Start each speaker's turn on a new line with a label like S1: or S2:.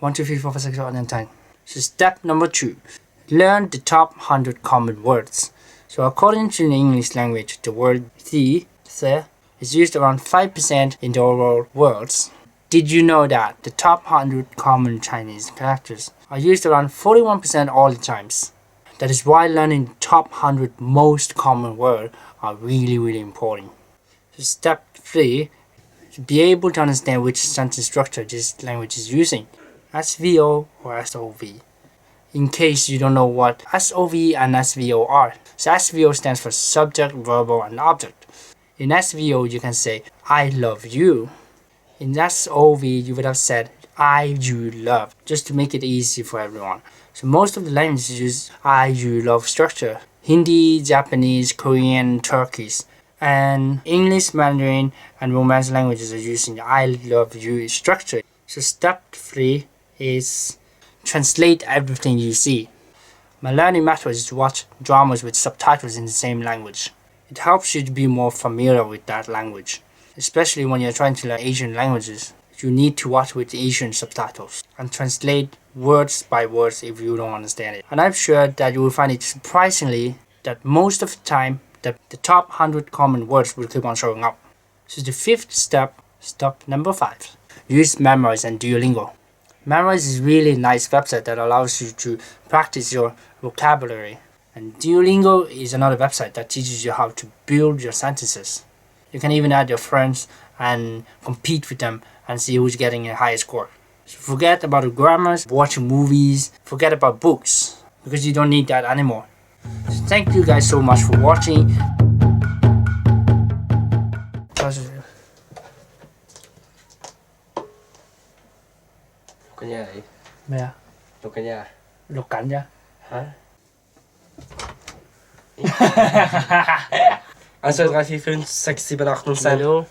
S1: 1, 2, 3, 4, 5, 6, 7, 8, 9. So step number 2. Learn the top 100 common words. So according to the English language, the word the is used around 5% in the overall words. Did you know that the top 100 common Chinese characters are used around 41% all the times? That is why learning the top 100 most common words are really important. So step 3, to be able to understand which sentence structure this language is using, SVO or SOV. In case you don't know what SOV and SVO are. So SVO stands for subject, verbal, and object. In SVO you can say I love you. In SOV you would have said I, you, love, just to make it easy for everyone. So most of the languages use I, you, love structure. Hindi, Japanese, Korean, Turkish, and English, Mandarin, and Romance languages are using the I love you structure. So step 3 is translate everything you see. My learning method is to watch dramas with subtitles in the same language. It helps you to be more familiar with that language. Especially when you're trying to learn Asian languages, you need to watch with Asian subtitles and translate words by words if you don't understand it. And I'm sure that you will find it surprisingly that most of the time the top 100 common words will keep on showing up. So the 5th step number 5. Use Memrise and Duolingo. Memrise is really a nice website that allows you to practice your vocabulary. And Duolingo is another website that teaches you how to build your sentences. You can even add your friends and compete with them and see who's getting a higher score. So forget about the grammars, watching movies, forget about books, because you don't need that anymore. So thank you guys so much for watching.
S2: Cái nhà ấy,
S1: Mẹ,
S2: lục cái nhà.
S1: lục cảnh nha.
S2: Hả? Altså, jeg har 6-7 8 sen.